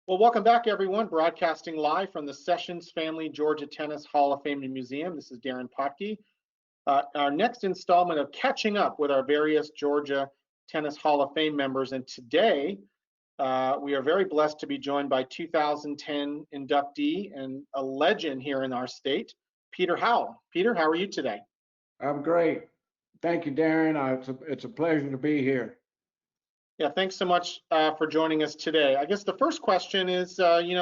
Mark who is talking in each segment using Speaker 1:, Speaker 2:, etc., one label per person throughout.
Speaker 1: Well, welcome back, everyone. Broadcasting live from the Sessions Family Georgia Tennis Hall of Fame and Museum. This is Darren Potke. Our next installment of catching up with our various Georgia Tennis Hall of Fame members. And today, we are very blessed to be joined by 2010 inductee and a legend here in our state, Peter Howell. Peter, how are you today?
Speaker 2: I'm great. Thank you, Darren. It's a pleasure to be here.
Speaker 1: Yeah, thanks so much for joining us today. I guess the first question is,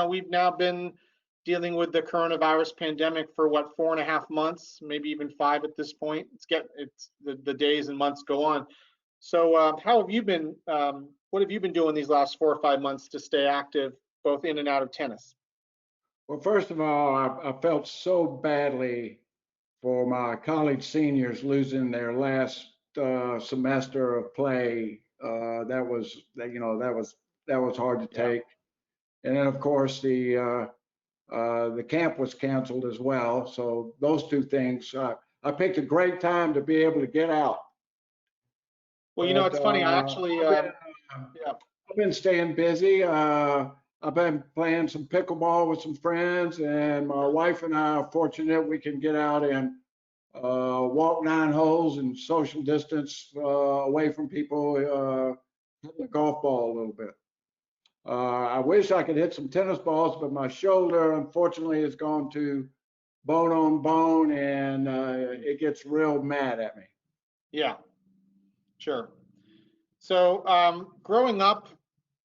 Speaker 1: we've now been dealing with the coronavirus pandemic for what, 4.5 months, maybe even 5 at this point. The days and months go on. So how have you been? What have you been doing these last 4 or 5 months to stay active, both in and out of tennis?
Speaker 2: Well, first of all, I felt so badly for my college seniors losing their last semester of play. That was hard to take. And then, of course, the camp was canceled as well. So those two things, I picked a great time to be able to get out.
Speaker 1: Well, it's funny. I actually,
Speaker 2: I've been staying busy. I've been playing some pickleball with some friends, and my wife and I are fortunate we can get out and walk 9 holes and social distance away from people, hit the golf ball a little bit. I wish I could hit some tennis balls, but my shoulder, unfortunately, has gone to bone on bone, and it gets real mad at me.
Speaker 1: Yeah, sure. So growing up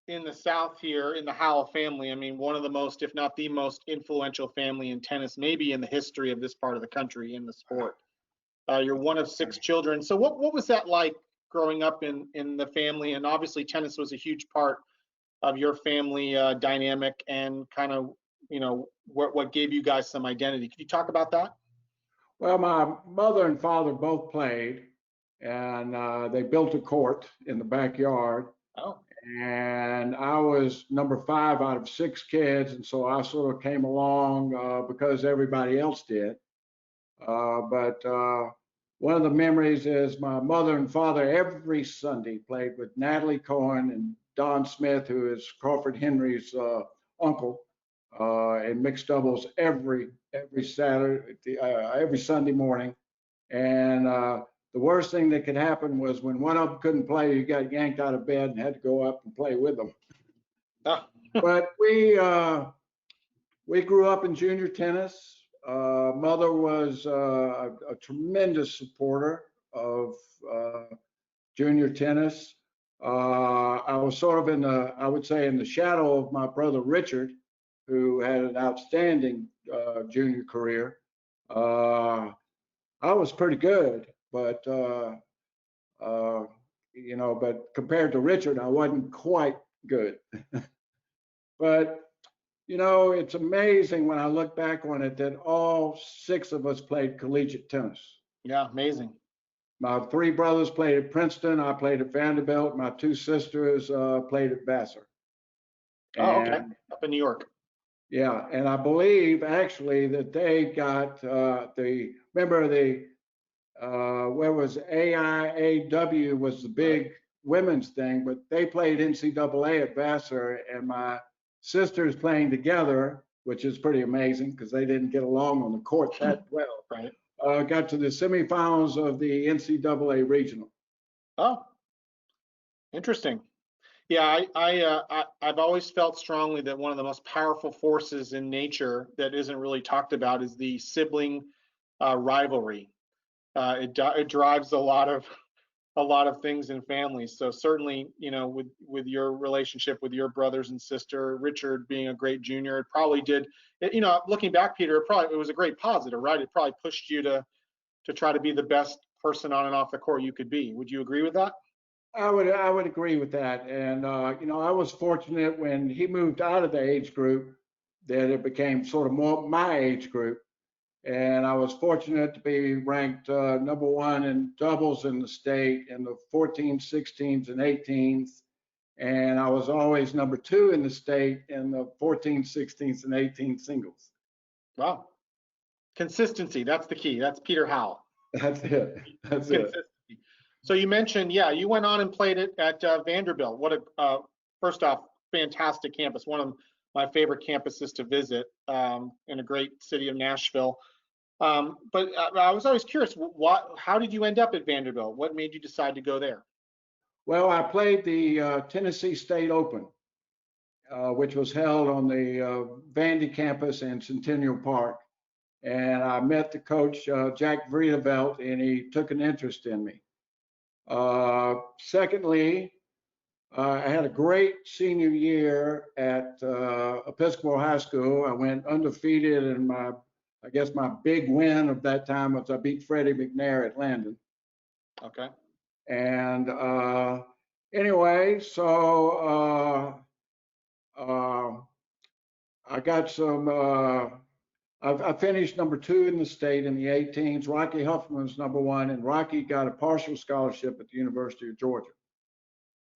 Speaker 1: in the South here, in the Howell family, I mean, one of the most, if not the most influential family in tennis, maybe in the history of this part of the country in the sport. You're one of 6 children. So what was that like growing up in the family? And obviously tennis was a huge part of your family dynamic and kind of, what gave you guys some identity. Could you talk about that?
Speaker 2: Well, my mother and father both played, and they built a court in the backyard.
Speaker 1: Oh.
Speaker 2: And I was number 5 out of 6 kids, and so I sort of came along because everybody else did. But one of the memories is my mother and father every Sunday played with Natalie Cohen and Don Smith, who is Crawford Henry's uncle, in mixed doubles every Saturday, every Sunday morning. And the worst thing that could happen was when one of them couldn't play, you got yanked out of bed and had to go up and play with them.
Speaker 1: Oh.
Speaker 2: But we grew up in junior tennis. Mother was a tremendous supporter of junior tennis. I was sort of I would say, in the shadow of my brother Richard, who had an outstanding junior career. I was pretty good, but but compared to Richard, I wasn't quite good. But it's amazing when I look back on it that all 6 of us played collegiate tennis.
Speaker 1: Yeah, amazing.
Speaker 2: My 3 brothers played at Princeton. I played at Vanderbilt. My 2 sisters played at Vassar.
Speaker 1: Oh, okay. Up in New York.
Speaker 2: Yeah, and I believe actually that they got where was AIAW was the big women's thing, but they played NCAA at Vassar, and my sisters playing together, which is pretty amazing because they didn't get along on the court that well.
Speaker 1: Right.
Speaker 2: Got to the semifinals of the NCAA regional.
Speaker 1: Oh, interesting. Yeah, I've always felt strongly that one of the most powerful forces in nature that isn't really talked about is the sibling rivalry. It drives a lot of things in families. So certainly, with your relationship with your brothers and sister, Richard being a great junior, it probably did. Looking back, Peter, it was a great positive, right? It probably pushed you to try to be the best person on and off the court you could be. Would you agree with that?
Speaker 2: I would agree with that. And I was fortunate when he moved out of the age group that it became sort of more my age group. And I was fortunate to be ranked number 1 in doubles in the state in the 14s, 16s, and 18s. And I was always number 2 in the state in the 14s, 16s, and 18 singles.
Speaker 1: Wow. Consistency, that's the key. That's Peter Howell.
Speaker 2: That's it. That's it.
Speaker 1: So you mentioned, you went on and played it at Vanderbilt. What first off, fantastic campus, one of my favorite campuses to visit in a great city of Nashville. But I was always curious, how did you end up at Vanderbilt? What made you decide to go there?
Speaker 2: Well, I played the Tennessee State Open, which was held on the Vandy campus in Centennial Park. And I met the coach, Jack Vrievelt, and he took an interest in me. Secondly, I had a great senior year at Episcopal High School. I went undefeated, and I guess my big win of that time was I beat Freddie McNair at Landon.
Speaker 1: Okay.
Speaker 2: And anyway, so I got some. I finished number 2 in the state in the 18s. Rocky Huffman was number 1, and Rocky got a partial scholarship at the University of Georgia.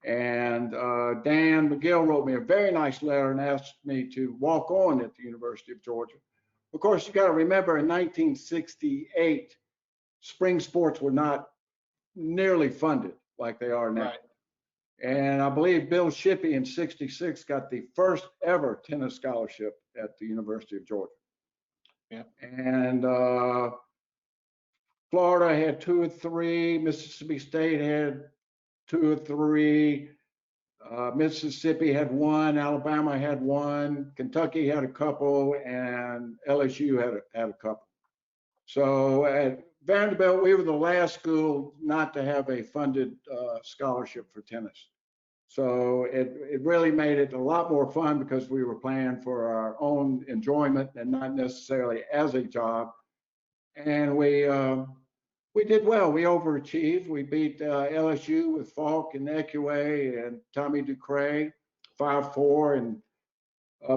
Speaker 2: And Dan McGill wrote me a very nice letter and asked me to walk on at the University of Georgia. Of course, you got to remember in 1968, spring sports were not nearly funded like they are now.
Speaker 1: Right.
Speaker 2: And I believe Bill Shippey in '66 got the first ever tennis scholarship at the University of Georgia.
Speaker 1: Yeah.
Speaker 2: And Florida had 2 or 3, Mississippi State had 2 or 3, Mississippi had 1, Alabama had 1, Kentucky had a couple, and LSU had a couple. So at Vanderbilt, we were the last school not to have a funded scholarship for tennis. So it really made it a lot more fun because we were playing for our own enjoyment and not necessarily as a job. And we did well. We overachieved. We beat LSU with Falk and Ecue and Tommy Ducray, 5-4. And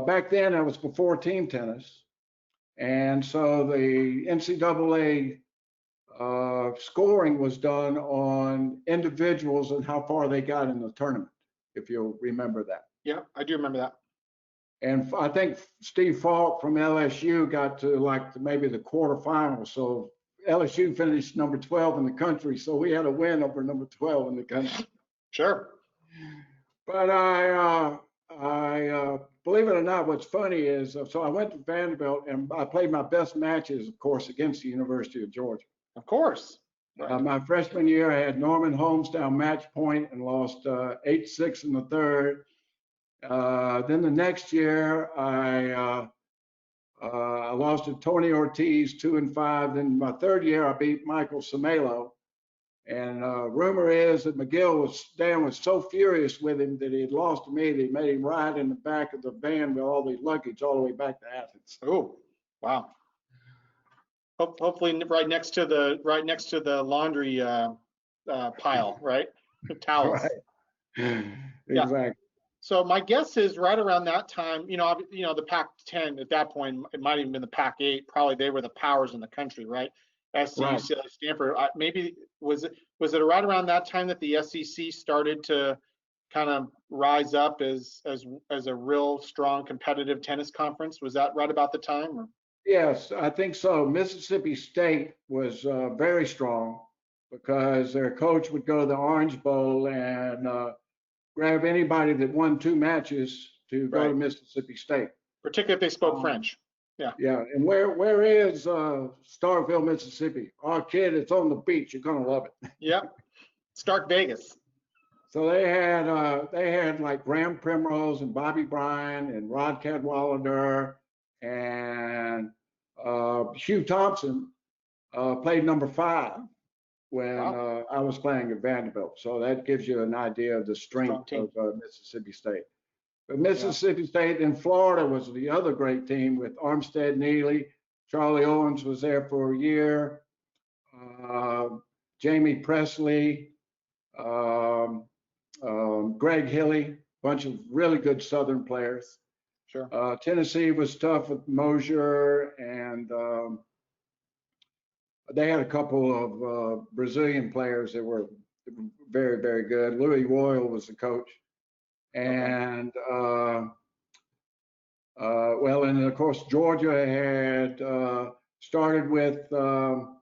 Speaker 2: back then, that was before team tennis. And so the NCAA scoring was done on individuals and how far they got in the tournament, if you'll remember that.
Speaker 1: Yeah, I do remember that.
Speaker 2: And I think Steve Falk from LSU got to maybe the quarterfinals. So LSU finished number 12 in the country. So we had a win over number 12 in the country.
Speaker 1: Sure.
Speaker 2: But I believe it or not, what's funny is, so I went to Vanderbilt and I played my best matches, of course, against the University of Georgia.
Speaker 1: Of course. Right.
Speaker 2: My freshman year, I had Norman Holmes down match point and lost 8-6 in the third. Then the next year, I lost to Tony Ortiz 2-5. Then my third year, I beat Michael Samelo. And rumor is that Dan was so furious with him that he had lost to me that he made him ride in the back of the van with all the luggage all the way back to Athens.
Speaker 1: Oh, wow. Hopefully right next to the laundry pile, right? The towels.
Speaker 2: Right.
Speaker 1: Yeah.
Speaker 2: Exactly.
Speaker 1: So my guess is right around that time, the Pac-10 at that point, it might have even been the Pac-8. Probably they were the powers in the country, right? SC,
Speaker 2: Right.
Speaker 1: UCLA, Stanford. Maybe was it right around that time that the SEC started to kind of rise up as a real strong competitive tennis conference? Was that right about the time? Or?
Speaker 2: Yes, I think so. Mississippi State was very strong because their coach would go to the Orange Bowl and grab anybody that won 2 matches to go to Mississippi State.
Speaker 1: Particularly if they spoke French. Yeah.
Speaker 2: Yeah. And where is Starkville, Mississippi? Oh, kid, it's on the beach. You're gonna love it.
Speaker 1: Yeah. Stark Vegas. So
Speaker 2: they had like Graham Primrose and Bobby Bryan and Rod Cadwallader and Hugh Thompson played number 5 when I was playing at Vanderbilt. So that gives you an idea of the strength of Mississippi State. But Mississippi State and Florida was the other great team with Armstead Neely. Charlie Owens was there for a year. Jamie Presley, Greg Hilly, bunch of really good Southern players.
Speaker 1: Sure.
Speaker 2: Tennessee was tough with Mosier, and they had a couple of Brazilian players that were very, very good. Louis Royal was the coach. And well, and of course, Georgia had started with Bill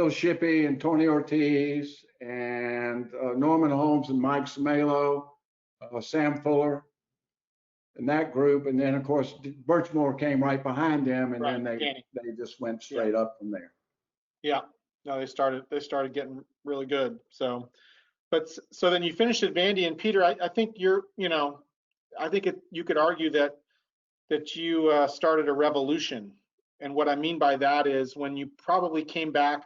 Speaker 2: Shippey and Tony Ortiz and Norman Holmes and Mike Samelo, Sam Fuller. in that group, and then of course Birchmore came right behind them, and
Speaker 1: Right,
Speaker 2: then
Speaker 1: Danny.
Speaker 2: they just went
Speaker 1: Yeah,
Speaker 2: straight up from there.
Speaker 1: yeah. No, they started getting really good. So, but so then you finished at Vandy, and Peter, I think I think you could argue that you started a revolution. And what I mean by that is when you probably came back,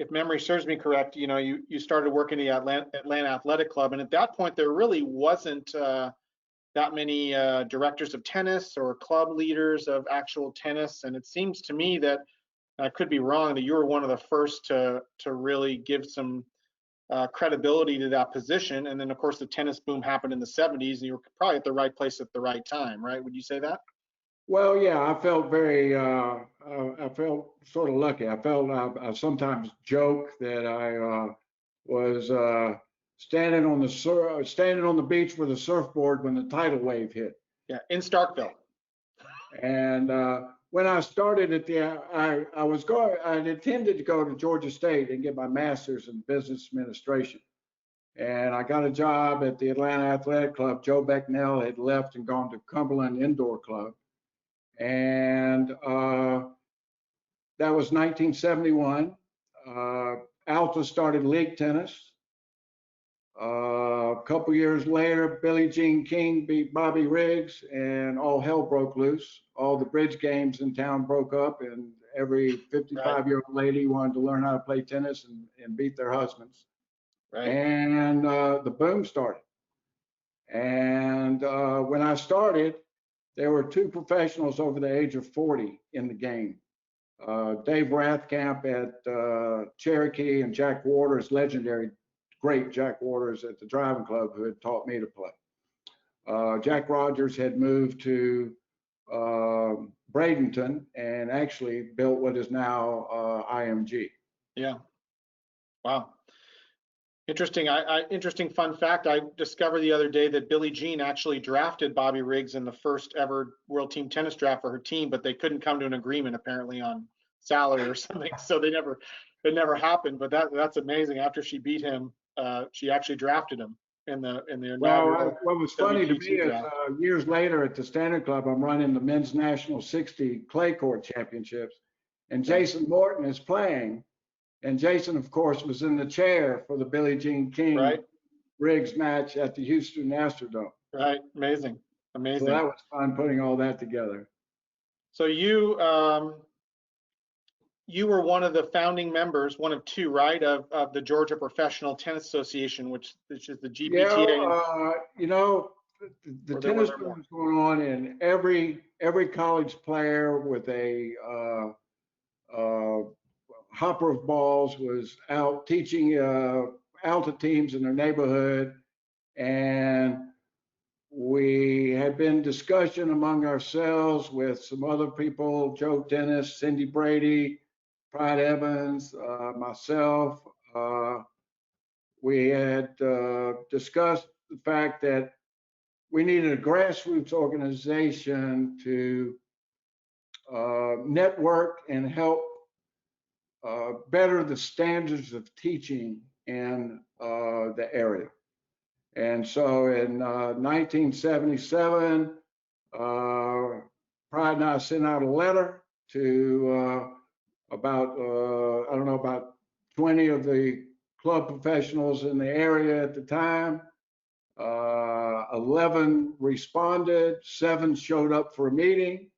Speaker 1: if memory serves me correct, you started working at the Atlanta Athletic Club, and at that point there really wasn't that many directors of tennis or club leaders of actual tennis. And it seems to me that, I could be wrong, that you were one of the first to really give some credibility to that position. And then of course the tennis boom happened in the 70s, and you were probably at the right place at the right time, right? Would you say that?
Speaker 2: Well, yeah, I felt I felt sort of lucky. I sometimes joke that I was standing on the beach with a surfboard when the tidal wave hit.
Speaker 1: Yeah, in Starkville.
Speaker 2: And when I started at I intended to go to Georgia State and get my master's in business administration. And I got a job at the Atlanta Athletic Club. Joe Becknell had left and gone to Cumberland Indoor Club. And that was 1971. Alta started league tennis. A couple years later, Billie Jean King beat Bobby Riggs, and all hell broke loose. All the bridge games in town broke up, and every 55-year-old lady wanted to learn how to play tennis and beat their husbands.
Speaker 1: Right.
Speaker 2: And the boom started. And when I started, there were two professionals over the age of 40 in the game. Dave Rathkamp at Cherokee, and Jack Waters, legendary, great Jack Waters at the driving club, who had taught me to play. Jack Rogers had moved to Bradenton and actually built what is now IMG.
Speaker 1: Yeah. Wow. Interesting. Interesting fun fact. I discovered the other day that Billie Jean actually drafted Bobby Riggs in the first ever World Team Tennis draft for her team, but they couldn't come to an agreement apparently on salary or something, so it never happened. But that's amazing. After she beat him, she actually drafted him in the inaugural.
Speaker 2: Well, what was funny to me is years later at the Standard Club, I'm running the men's national 60 clay court championships, and Jason Morton is playing. And Jason, of course, was in the chair for the Billie Jean King Riggs match at the Houston Astrodome.
Speaker 1: Right. Amazing. Amazing.
Speaker 2: So that was fun putting all that together.
Speaker 1: So you were one of the founding members, one of two, right, of the Georgia Professional Tennis Association, which is the GPTA.
Speaker 2: Yeah, the tennis boom was going on, and every college player with a hopper of balls was out teaching Alta teams in their neighborhood. And we had been discussion among ourselves with some other people, Joe Dennis, Cindy Brady, Pride Evans, myself. We had discussed the fact that we needed a grassroots organization to network and help better the standards of teaching in the area. And so in 1977, Pride and I sent out a letter to about 20 of the club professionals in the area at the time. 11 responded, 7 showed up for a meeting.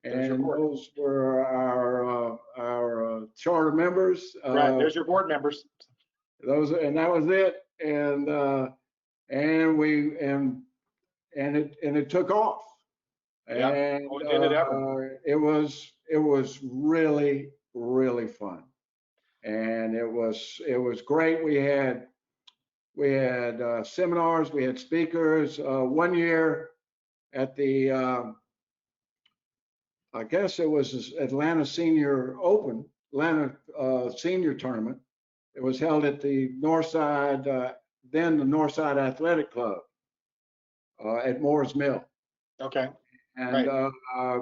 Speaker 2: And those were our charter members.
Speaker 1: Right, there's your board members.
Speaker 2: That was it. And it took off.
Speaker 1: Yeah,
Speaker 2: and
Speaker 1: did it ever.
Speaker 2: It was really, really fun, and it was great. We had seminars, we had speakers. One year at the I guess it was Atlanta Senior Open, Atlanta Senior Tournament. It was held at the Northside, then the Northside Athletic Club at Moore's Mill.
Speaker 1: Okay.
Speaker 2: And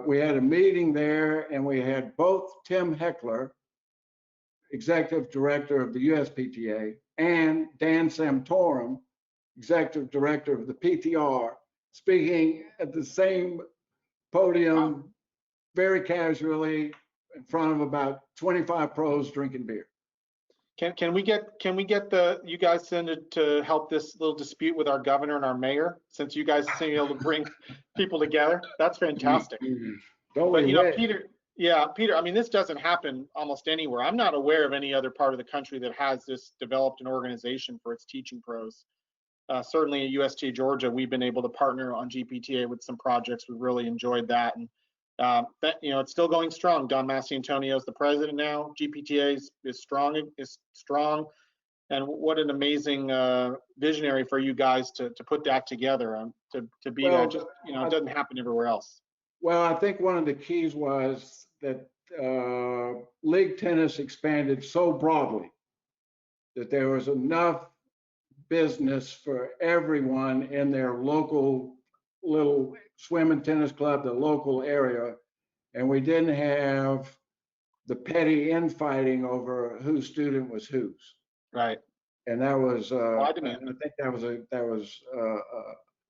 Speaker 2: we had a meeting there, and we had both Tim Heckler, executive director of the USPTA, and Dan Santorum, executive director of the PTR, speaking at the same podium very casually in front of about 25 pros drinking beer.
Speaker 1: Can we get you guys to help this little dispute with our governor and our mayor, since you guys seem able to bring people together? That's fantastic. But Peter, I mean, this doesn't happen almost anywhere. I'm not aware of any other part of the country that has this developed an organization for its teaching pros. Certainly at UST Georgia, we've been able to partner on GPTA with some projects. We've really enjoyed that, and it's still going strong. Don Massiantonio is the president now. GPTA is strong, and what an amazing visionary for you guys to put that together, to be that. Just it doesn't happen everywhere else.
Speaker 2: Well, I think one of the keys was that league tennis expanded so broadly that there was enough business for everyone in their local little swim and tennis club, the local area, and we didn't have the petty infighting over whose student was whose.
Speaker 1: Right.
Speaker 2: And that was, I think that was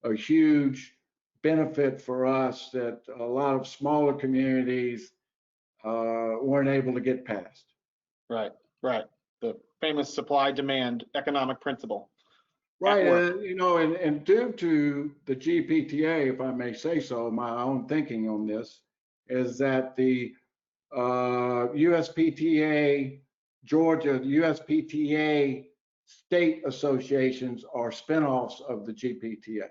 Speaker 2: a huge benefit for us that a lot of smaller communities weren't able to get past.
Speaker 1: Right. The famous supply-demand economic principle.
Speaker 2: Right, and due to the GPTA, if I may say so, my own thinking on this is that the USPTA Georgia, the USPTA state associations are spinoffs of the GPTA.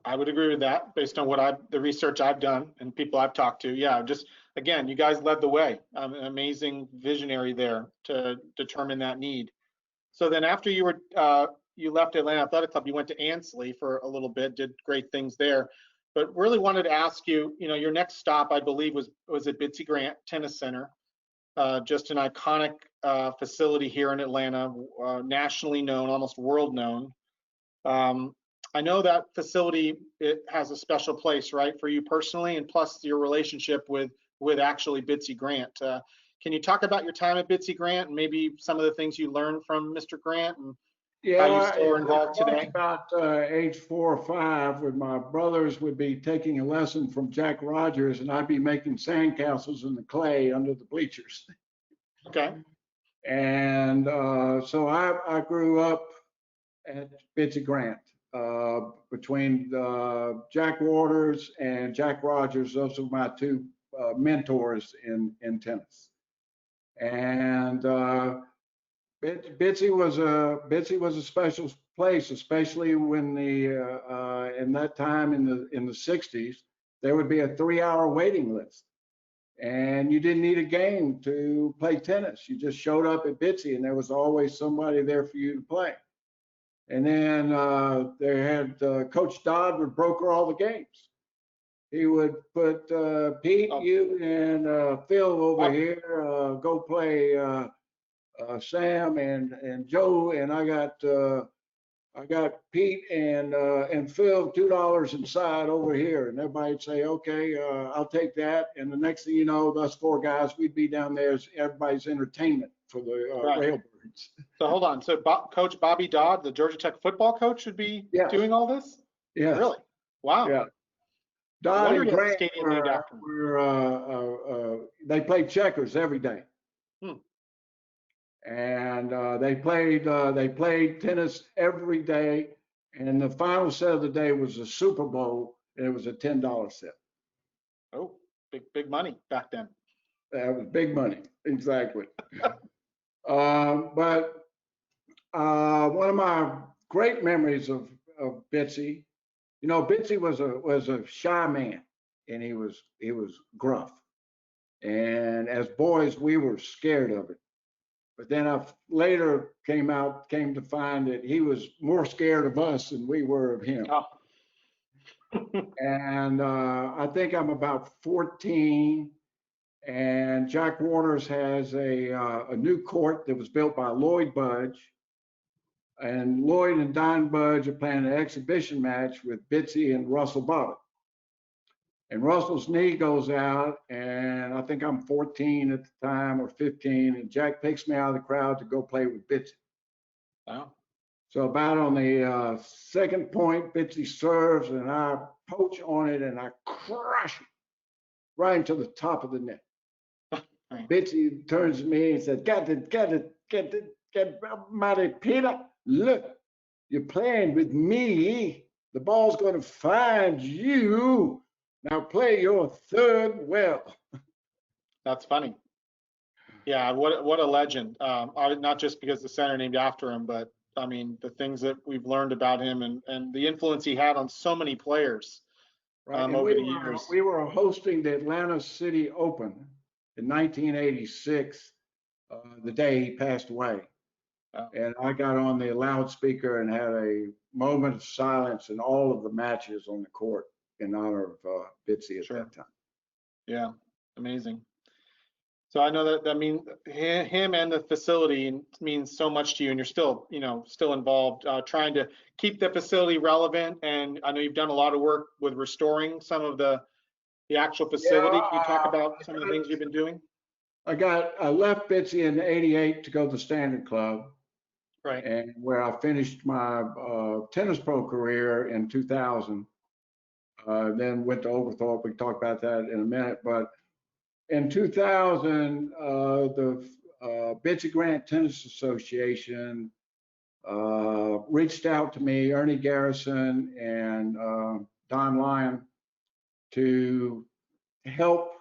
Speaker 1: I would agree with that based on the research I've done and people I've talked to. Yeah, just again, you guys led the way. An amazing visionary there to determine that need. So then after you left Atlanta Athletic Club, you went to Ansley for a little bit, did great things there, but really wanted to ask you, your next stop, I believe, was at Bitsy Grant Tennis Center, just an iconic facility here in Atlanta, nationally known, almost world known. I know that facility, it has a special place, right, for you personally, and plus your relationship with actually Bitsy Grant. Can you talk about your time at Bitsy Grant and maybe some of the things you learned from Mr. Grant and how you still are involved today?
Speaker 2: About age 4 or 5, when my brothers would be taking a lesson from Jack Rogers, and I'd be making sandcastles in the clay under the bleachers.
Speaker 1: Okay.
Speaker 2: And so I grew up at Bitsy Grant between Jack Waters and Jack Rogers. Those are my two mentors in tennis. And Bitsy was a special place, especially when in that time in the 60s, there would be a 3-hour waiting list, and you didn't need a game to play tennis. You just showed up at Bitsy, and there was always somebody there for you to play. And then they had Coach Dodd would broker all the games. He would put Pete, you, and Phil over here. Go play Sam and Joe, and I got Pete and Phil $2 inside over here, and everybody'd say, okay, I'll take that. And the next thing you know, us 4 guys, we'd be down there as everybody's entertainment for the Railbirds.
Speaker 1: So hold on. So Coach Bobby Dodd, the Georgia Tech football coach, should be doing all this?
Speaker 2: Yeah.
Speaker 1: Really? Wow.
Speaker 2: Yeah. Dodd and Grant they played checkers every day. And they played tennis every day. And the final set of the day was the Super Bowl, and it was a $10 set.
Speaker 1: Oh, big money back then.
Speaker 2: That was big money, exactly. But one of my great memories of Bitsy, Bitsy was a shy man, and he was gruff. And as boys, we were scared of it. But then I later came to find that he was more scared of us than we were of him.
Speaker 1: Oh.
Speaker 2: And I think I'm about 14, and Jack Waters has a new court that was built by Lloyd Budge. And Lloyd and Don Budge are playing an exhibition match with Bitsy and Russell Bobbitt. And Russell's knee goes out, and I think I'm 14 at the time or 15, and Jack picks me out of the crowd to go play with Bitsy.
Speaker 1: Wow.
Speaker 2: So about on the second point, Bitsy serves, and I poach on it, and I crush it right into the top of the net.
Speaker 1: Right.
Speaker 2: Bitsy turns to me and says, "Get it, get it, get it, get mighty Peter. Look, you're playing with me. The ball's going to find you. Now play your third well."
Speaker 1: That's funny. Yeah, what a legend. Not just because the center named after him, but I mean the things that we've learned about him and the influence he had on so many players
Speaker 2: Right. And
Speaker 1: over the years.
Speaker 2: we were hosting the Atlanta City Open in 1986, the day he passed away. And I got on the loudspeaker and had a moment of silence in all of the matches on the court in honor of Bitsy at
Speaker 1: Sure.
Speaker 2: that time.
Speaker 1: Yeah, amazing. So I know that means him and the facility means so much to you, and you're still, still involved, trying to keep the facility relevant. And I know you've done a lot of work with restoring some of the actual facility. Can you talk about some of the things you've been doing?
Speaker 2: I left Bitsy in '88 to go to the Standard Club,
Speaker 1: Right.
Speaker 2: and where I finished my tennis pro career in 2000. Then went to Oglethorpe. We can talk about that in a minute. But in 2000, the Bitsy Grant Tennis Association reached out to me, Ernie Garrison and Don Lyon, to help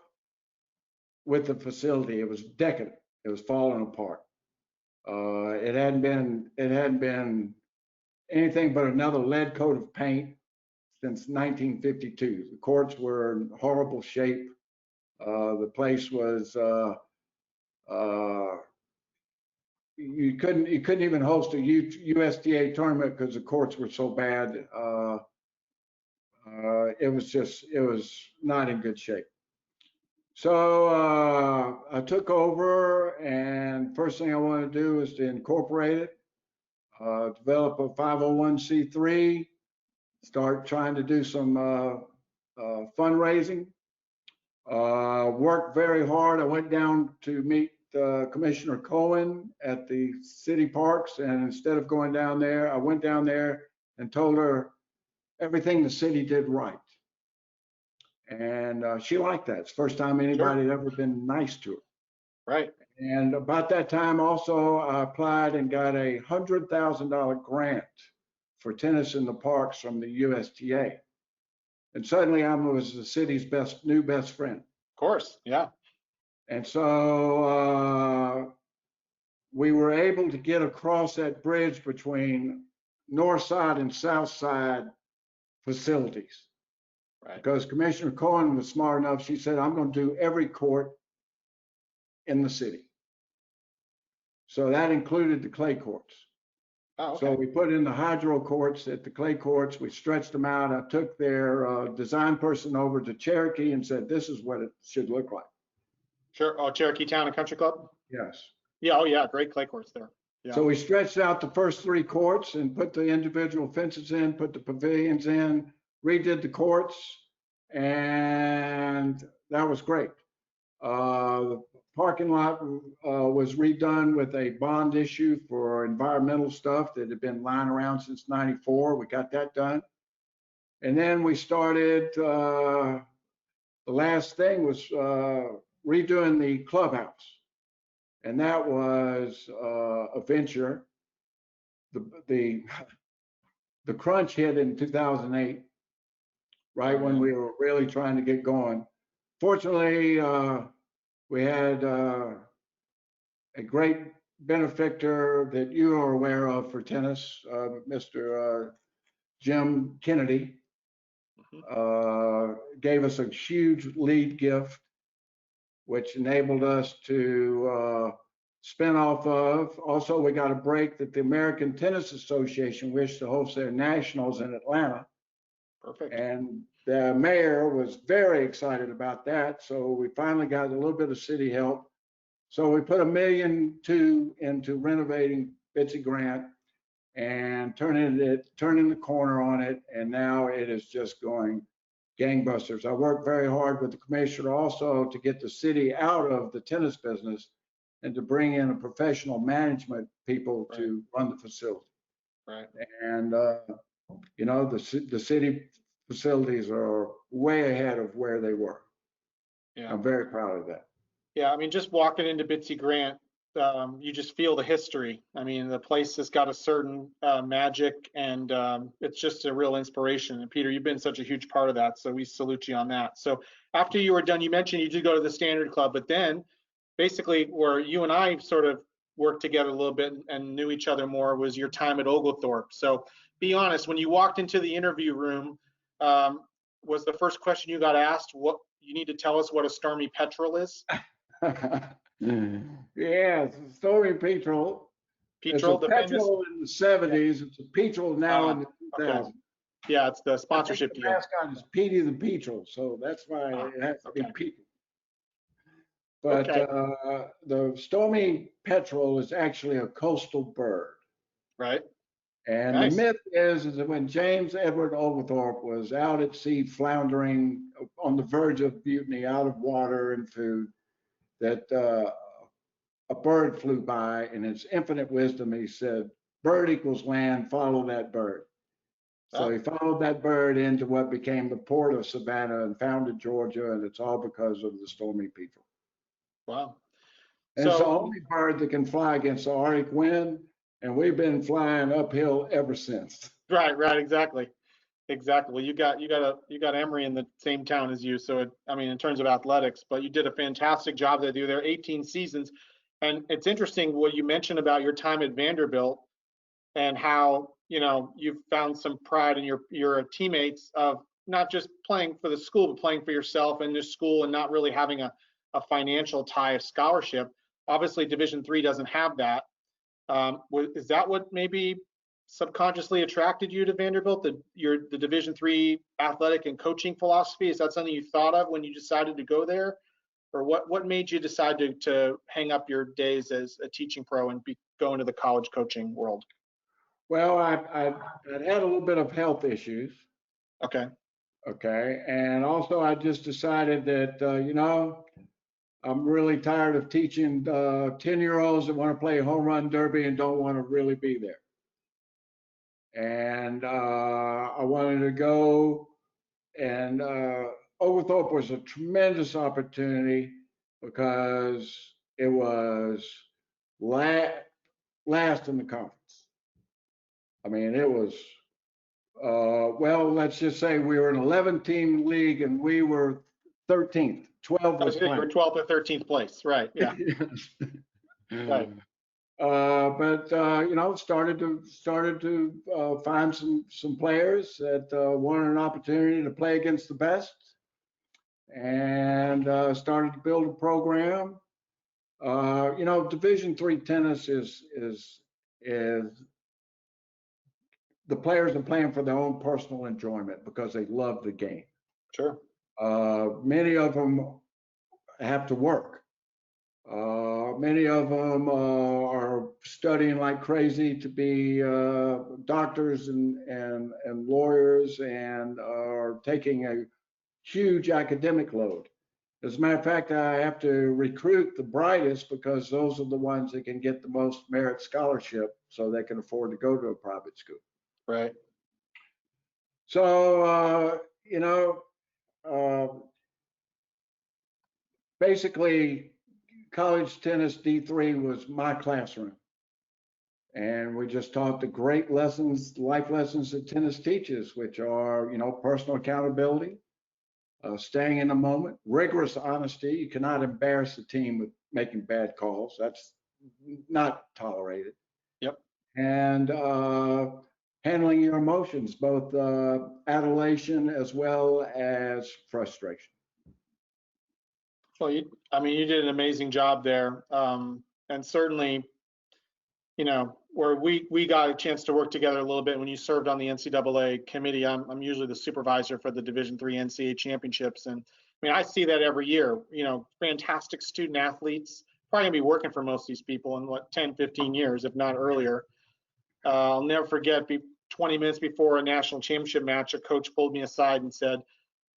Speaker 2: with the facility. It was decadent. It was falling apart. It hadn't been anything but another lead coat of paint since 1952. The courts were in horrible shape. The place was you couldn't even host a USTA tournament because the courts were so bad. It was not in good shape. So I took over, and first thing I wanted to do is to incorporate it, develop a 501c3, start trying to do some fundraising. Worked very hard. I went down to meet Commissioner Cohen at the city parks, and instead of going down there, I went down there and told her everything the city did right. And she liked that. It's the first time anybody had ever been nice to her.
Speaker 1: Right.
Speaker 2: And about that time also, I applied and got a $100,000 grant for tennis in the parks from the USTA. And suddenly I was the city's new best friend.
Speaker 1: Of course, yeah.
Speaker 2: And so we were able to get across that bridge between north side and south side facilities.
Speaker 1: Right.
Speaker 2: Because Commissioner Cohen was smart enough, she said, "I'm going to do every court in the city." So that included the clay courts.
Speaker 1: Oh, okay.
Speaker 2: So we put in the hydro courts at the clay courts. We stretched them out. I took their design person over to Cherokee and said, "This is what it should look like."
Speaker 1: Sure. Oh, Cherokee Town and Country Club?
Speaker 2: Yes.
Speaker 1: Yeah. Oh, yeah. Great clay courts there. Yeah.
Speaker 2: So we stretched out the first three courts and put the individual fences in, put the pavilions in, redid the courts, and that was great. The parking lot was redone with a bond issue for environmental stuff that had been lying around since '94. We got that done. And then we started, the last thing was redoing the clubhouse. And that was a venture. The crunch hit in 2008, right when we were really trying to get going. Fortunately, we had a great benefactor that you are aware of for tennis, Mr. Jim Kennedy, gave us a huge lead gift, which enabled us to spin off of. Also, we got a break that the American Tennis Association wished to host their nationals in Atlanta.
Speaker 1: Perfect.
Speaker 2: And the mayor was very excited about that. So we finally got a little bit of city help. So we put $1.2 million into renovating Bitsy Grant and turning the corner on it. And now it is just going gangbusters. I worked very hard with the commissioner also to get the city out of the tennis business and to bring in a professional management people to run the facility.
Speaker 1: Right.
Speaker 2: And the city facilities are way ahead of where they were.
Speaker 1: Yeah.
Speaker 2: I'm very proud of that.
Speaker 1: Yeah, I mean, just walking into Bitsy Grant, you just feel the history. I mean, the place has got a certain magic, and it's just a real inspiration. And Peter, you've been such a huge part of that, so we salute you on that. So after you were done, you mentioned you did go to the Standard Club, but then basically where you and I sort of worked together a little bit and knew each other more was your time at Oglethorpe. So be honest, when you walked into the interview room, um, was the first question you got asked, what you need to tell us what a stormy petrel is?
Speaker 2: Yeah, Stormy Petrel. It's a
Speaker 1: Petrol, the famous.
Speaker 2: petrol in the
Speaker 1: Yeah.
Speaker 2: 70s. It's a petrol now in the
Speaker 1: Okay.
Speaker 2: 2000s.
Speaker 1: Yeah, it's the
Speaker 2: I think
Speaker 1: sponsorship
Speaker 2: the
Speaker 1: deal.
Speaker 2: mascot is Petey the Petrel, so that's why
Speaker 1: Ah,
Speaker 2: it has to be
Speaker 1: okay.
Speaker 2: Petrel. But
Speaker 1: Okay.
Speaker 2: the Stormy Petrel is actually a coastal bird.
Speaker 1: Right.
Speaker 2: And the
Speaker 1: Nice.
Speaker 2: myth is that when James Edward Oglethorpe was out at sea floundering on the verge of mutiny, out of water and food, that a bird flew by, and in his infinite wisdom, he said, bird equals land, follow that bird. So
Speaker 1: Oh,
Speaker 2: he followed that bird into what became the port of Savannah and founded Georgia, and it's all because of the Stormy Petrel.
Speaker 1: wow.
Speaker 2: And it's the
Speaker 1: So,
Speaker 2: only bird that can fly against the Arctic wind, and we've been flying uphill ever since.
Speaker 1: right, right, exactly. Exactly. Well, you got Emory in the same town as you. So I mean, in terms of athletics, but you did a fantastic job there. You were there 18 seasons. And it's interesting what you mentioned about your time at Vanderbilt and how, you've found some pride in your teammates of not just playing for the school, but playing for yourself and the school and not really having a financial tie of scholarship. Obviously, Division III doesn't have that. Is that what maybe subconsciously attracted you to Vanderbilt? The Division III athletic and coaching philosophy? Is that something you thought of when you decided to go there, or what made you decide to hang up your days as a teaching pro and go into the college coaching world?
Speaker 2: Well, I'd had a little bit of health issues,
Speaker 1: Okay.
Speaker 2: okay, and also I just decided that I'm really tired of teaching 10-year-olds that want to play home run derby and don't want to really be there. And I wanted to go, and Oglethorpe was a tremendous opportunity because it was last in the conference. I mean, it was, well, let's just say we were an 11-team league and we were 13th. 12
Speaker 1: I
Speaker 2: was
Speaker 1: was thinking you were
Speaker 2: plenty.
Speaker 1: 12th or 13th place. Right. Yeah. Right.
Speaker 2: But started to find some players that wanted an opportunity to play against the best, and started to build a program. Division III tennis is the players are playing for their own personal enjoyment because they love the game.
Speaker 1: Sure.
Speaker 2: Many of them have to work. Many of them are studying like crazy to be doctors and lawyers, and are taking a huge academic load. As a matter of fact, I have to recruit the brightest because those are the ones that can get the most merit scholarship so they can afford to go to a private school.
Speaker 1: Right.
Speaker 2: So, uh, basically, college tennis D3 was my classroom. And we just taught the great lessons, life lessons that tennis teaches, which are, personal accountability, staying in the moment, rigorous honesty. You cannot embarrass the team with making bad calls. That's not tolerated.
Speaker 1: Yep.
Speaker 2: And handling your emotions, both adulation as well as frustration.
Speaker 1: Well, I mean, you did an amazing job there. And certainly, where we got a chance to work together a little bit when you served on the NCAA committee. I'm usually the supervisor for the Division III NCAA championships. And I mean, I see that every year, fantastic student athletes, probably gonna be working for most of these people in 10, 15 years, if not earlier. I'll never forget, 20 minutes before a national championship match, a coach pulled me aside and said,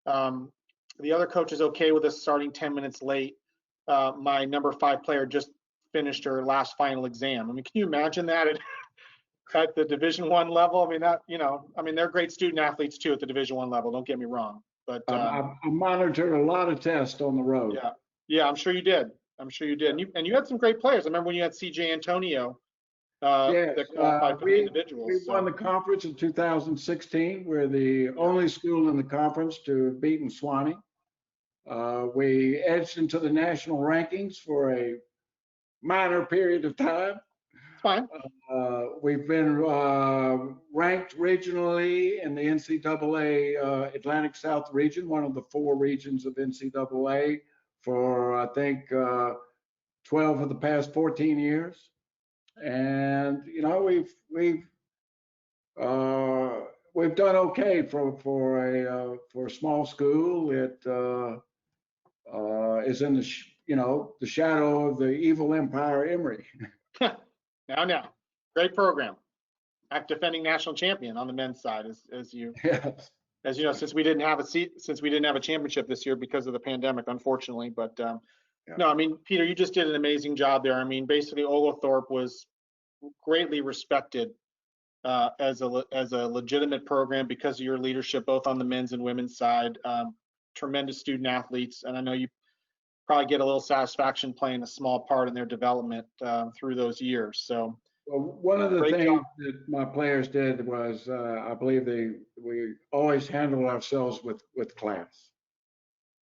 Speaker 1: the other coach is okay with us starting 10 minutes late. My number 5 player just finished her last final exam. I mean, can you imagine that? at the Division I level. I mean, that, I mean, they're great student athletes too at the Division I level. Don't get me wrong, but
Speaker 2: I monitored a lot of tests on the road.
Speaker 1: yeah, yeah, I'm sure you did. I'm sure you did. And you had some great players. I remember when you had CJ Antonio
Speaker 2: Yes,
Speaker 1: that qualified for the
Speaker 2: we
Speaker 1: individuals.
Speaker 2: won
Speaker 1: So
Speaker 2: the conference in 2016. We're the only school in the conference to have beaten Swanee. We edged into the national rankings for a minor period of time.
Speaker 1: it's fine.
Speaker 2: We've been ranked regionally in the NCAA Atlantic South region, one of the 4 regions of NCAA, for I think 12 of the past 14 years. And we've done okay for a small school. It is in the shadow of the evil empire Emory.
Speaker 1: Now, great program. Defending national champion on the men's side,
Speaker 2: Yes.
Speaker 1: as you know, since we didn't have a championship this year because of the pandemic, unfortunately. But
Speaker 2: Yeah.
Speaker 1: no, I mean, Peter, you just did an amazing job there. I mean, basically, Oglethorpe was greatly respected as a legitimate program because of your leadership, both on the men's and women's side. Tremendous student athletes, and I know you probably get a little satisfaction playing a small part in their development through those years. So,
Speaker 2: Well, one of the
Speaker 1: great
Speaker 2: things
Speaker 1: job.
Speaker 2: that my players did was, I believe we always handled ourselves with class.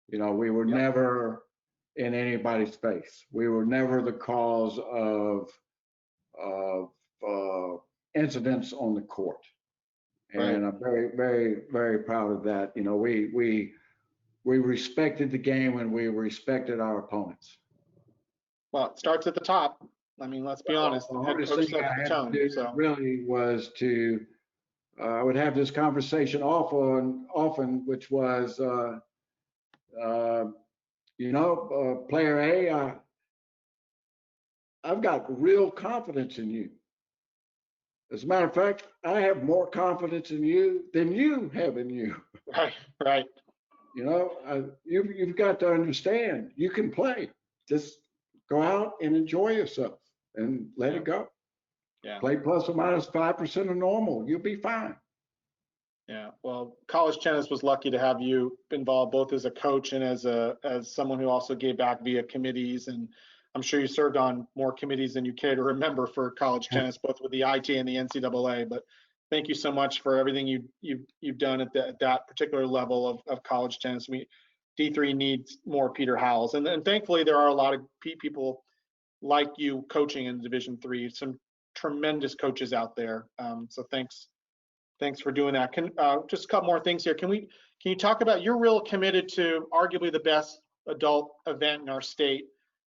Speaker 2: We were
Speaker 1: Yep.
Speaker 2: never in anybody's face. We were never the cause of incidents on the court. And
Speaker 1: Right.
Speaker 2: I'm very, very, very proud of that. We respected the game and we respected our opponents.
Speaker 1: Well, it starts at the top. I mean, let's be
Speaker 2: Well,
Speaker 1: honest.
Speaker 2: the
Speaker 1: The head
Speaker 2: hardest
Speaker 1: coach
Speaker 2: thing
Speaker 1: sets
Speaker 2: I
Speaker 1: the
Speaker 2: had to
Speaker 1: tone.
Speaker 2: do
Speaker 1: So,
Speaker 2: really was to, I would have this conversation often, which was, player A, I've got real confidence in you. As a matter of fact, I have more confidence in you than you have in you.
Speaker 1: right.
Speaker 2: You've got to understand you can play. Just go out and enjoy yourself and let
Speaker 1: Yeah.
Speaker 2: it go.
Speaker 1: Yeah.
Speaker 2: Play plus or minus 5% of normal. You'll be fine.
Speaker 1: Yeah. Well, College Tennis was lucky to have you involved both as a coach and as someone who also gave back via committees. And I'm sure you served on more committees than you care to remember for college tennis, both with the IT and the NCAA. But thank you so much for everything you've done at that particular level of college tennis. D3 needs more Peter Howells, and thankfully there are a lot of people like you coaching in Division III. Some tremendous coaches out there. So thanks for doing that. Just a couple more things here. Can you talk about, you're real committed to arguably the best adult event in our state,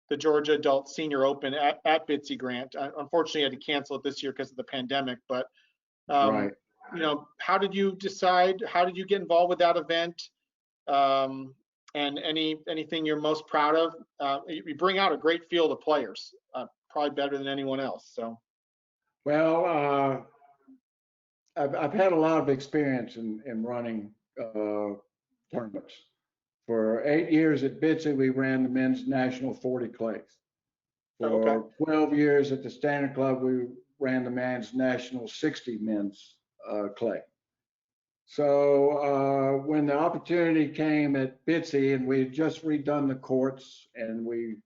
Speaker 1: the Georgia Adult Senior Open at Bitsy Grant. Unfortunately, I had to cancel it this year because of the pandemic. But
Speaker 2: Right.
Speaker 1: how did you decide? How did you get involved with that event? And anything you're most proud of? You bring out a great field of players, probably better than anyone else. So.
Speaker 2: Well, I've had a lot of experience in running tournaments. For 8 years at Bitsy, we ran the men's national 40 clays.
Speaker 1: Oh, okay.
Speaker 2: For 12 years at the Standard Club, we ran the men's national 60 men's clay. So when the opportunity came at Bitsy, and we had just redone the courts, and we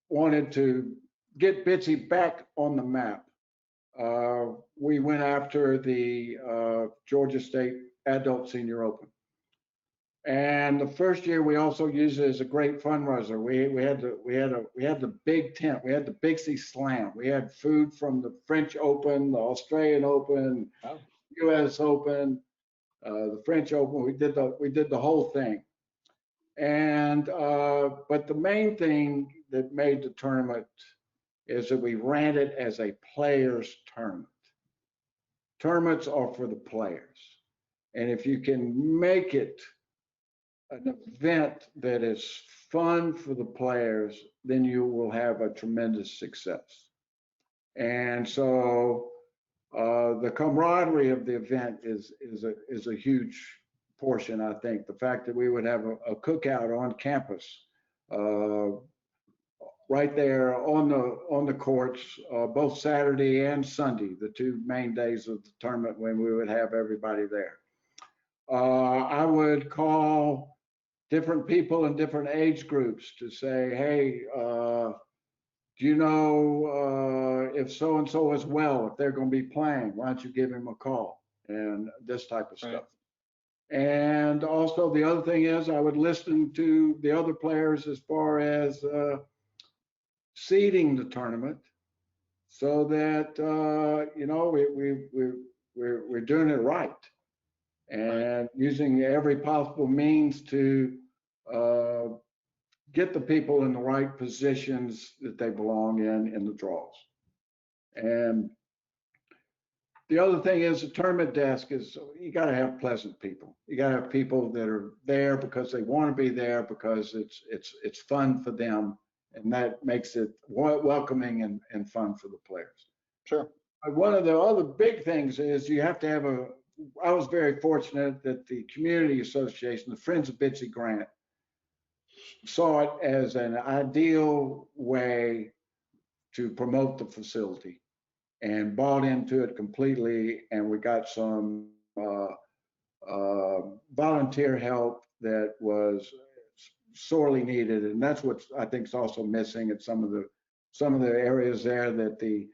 Speaker 2: wanted to get Bitsy back on the map, we went after the Georgia State Adult Senior Open. And the first year, we also used it as a great fundraiser. We had the big tent. We had the Bixie Slam. We had food from the French Open, the Australian Open,
Speaker 1: Oh.
Speaker 2: U.S. Open, the French Open. We did the whole thing. And but the main thing that made the tournament is that we ran it as a players' tournament. Tournaments are for the players, and if you can make it an event that is fun for the players, then you will have a tremendous success. And so the camaraderie of the event is a huge portion. I think the fact that we would have a cookout on campus right there on the courts, both Saturday and Sunday, the two main days of the tournament when we would have everybody there. I would call different people in different age groups to say, hey, do you know if so and so is well, if they're going to be playing, why don't you give him a call, and this type of
Speaker 1: Right.
Speaker 2: stuff. And also the other thing is I would listen to the other players as far as seeding the tournament, so that you know we're doing it right, and using every possible means to uh, get the people in the right positions that they belong in the draws. And the other thing is the tournament desk is, you got to have pleasant people. You got to have people that are there because they want to be there, because it's fun for them, and that makes it welcoming and fun for the players.
Speaker 1: Sure.
Speaker 2: One of the other big things is you have to have I was very fortunate that the community association, the Friends of Bitsy Grant, saw it as an ideal way to promote the facility and bought into it completely. And we got some volunteer help that was sorely needed, and that's what I think is also missing at some of the areas there, that the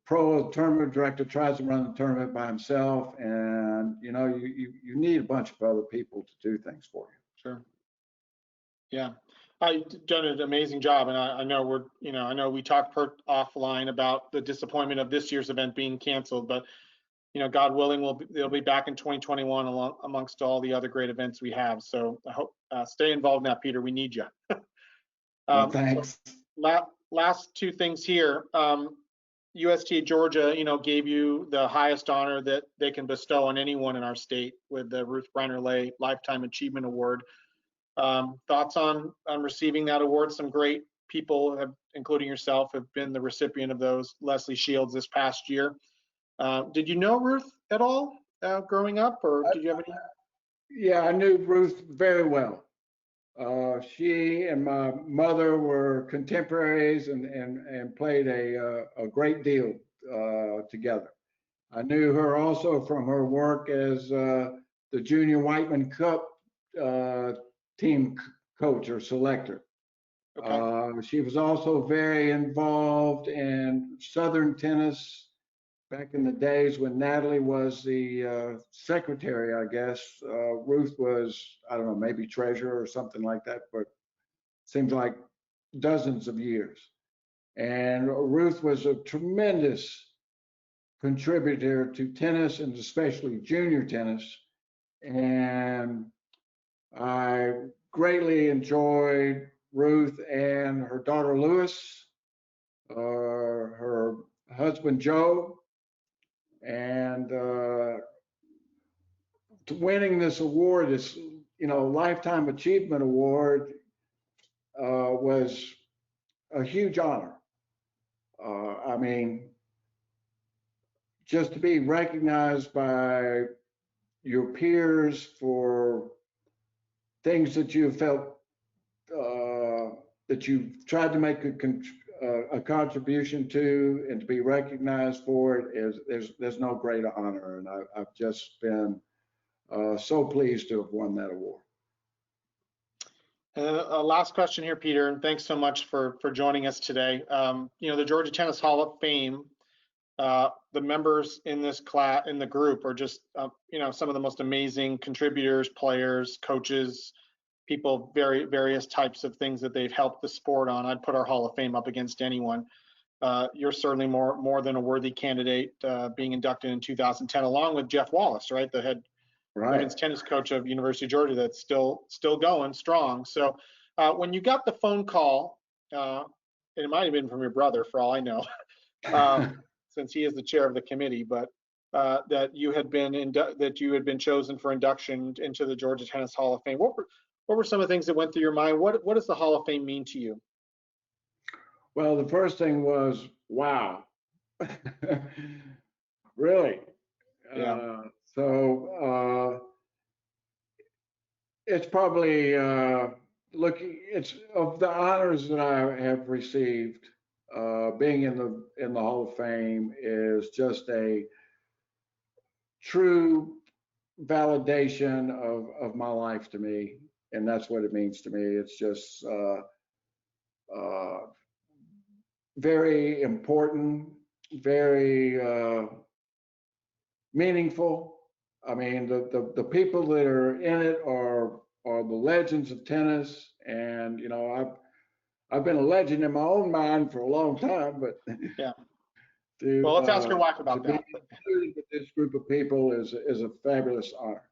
Speaker 2: pro tournament director tries to run the tournament by himself, and you know you need a bunch of other people to do things for you.
Speaker 1: Sure. Yeah, I've done an amazing job, and I know I know we talked offline about the disappointment of this year's event being canceled, but God willing, they'll be back in 2021 amongst all the other great events we have. So I hope stay involved in that, Peter. We need you.
Speaker 2: Well, thanks.
Speaker 1: So last two things here. USTA Georgia, gave you the highest honor that they can bestow on anyone in our state with the Ruth Briner-Lay Lifetime Achievement Award. Thoughts on receiving that award? Some great people, including yourself, have been the recipient of those. Leslie Shields this past year. Did you know Ruth at all growing up, or did you have any?
Speaker 2: Yeah, I knew Ruth very well. She and my mother were contemporaries and played a great deal together. I knew her also from her work as the Junior Whiteman Cup team coach or selector.
Speaker 1: Okay.
Speaker 2: She was also very involved in Southern tennis back in the days when Natalie was the secretary, I guess. Ruth was, I don't know, maybe treasurer or something like that, but seems like dozens of years. And Ruth was a tremendous contributor to tennis, and especially junior tennis. And I greatly enjoyed Ruth and her daughter Louis, her husband Joe, and winning this award, this Lifetime Achievement Award, was a huge honor. I mean, just to be recognized by your peers for things that you felt that you tried to make a contribution to, and to be recognized for it, there's no greater honor. And I've just been so pleased to have won that award.
Speaker 1: Last question here, Peter, and thanks so much for joining us today. The Georgia Tennis Hall of Fame, the members in this class, in the group, are just some of the most amazing contributors, players, coaches, people, various types of things that they've helped the sport on. I'd put our Hall of Fame up against anyone. You're certainly more than a worthy candidate, being inducted in 2010, along with Jeff Wallace, right, the head women's tennis coach of University of Georgia, that's still going strong. So when you got the phone call, it might have been from your brother, for all I know, since he is the chair of the committee, but that you had been chosen for induction into the Georgia Tennis Hall of Fame. What were some of the things that went through your mind? What does the Hall of Fame mean to you?
Speaker 2: Well, the first thing was, wow, really?
Speaker 1: Yeah.
Speaker 2: So it's probably look, it's of the honors that I have received. Being in the Hall of Fame is just a true validation of my life to me, and that's what it means to me. It's just uh, very important, very meaningful. I mean, the people that are in it are the legends of tennis, and you know, I've been a legend in my own mind for a long time, but
Speaker 1: Yeah.
Speaker 2: to
Speaker 1: Well, let's ask your wife
Speaker 2: to
Speaker 1: about
Speaker 2: be
Speaker 1: that.
Speaker 2: included with this group of people is a fabulous honor.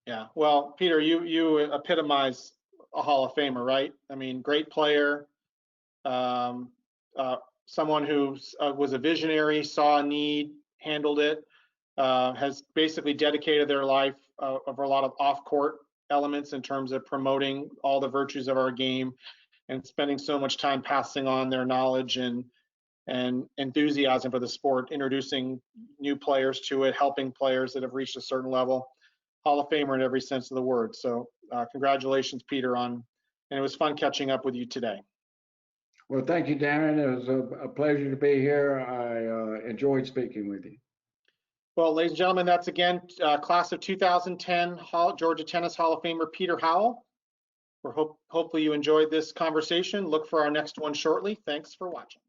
Speaker 1: Yeah. Well, Peter, you epitomize a Hall of Famer, right? I mean, great player, um, uh, someone who was a visionary, saw a need, handled it, has basically dedicated their life over a lot of off-court elements in terms of promoting all the virtues of our game and spending so much time passing on their knowledge and enthusiasm for the sport, introducing new players to it, helping players that have reached a certain level. Hall of Famer in every sense of the word. So congratulations, Peter, and it was fun catching up with you today.
Speaker 2: Well, thank you, Darren. It was a pleasure to be here. I enjoyed speaking with you.
Speaker 1: Well, ladies and gentlemen, that's again class of 2010 Georgia Tennis Hall of Famer Peter Howell. Hopefully you enjoyed this conversation. Look for our next one shortly. Thanks for watching.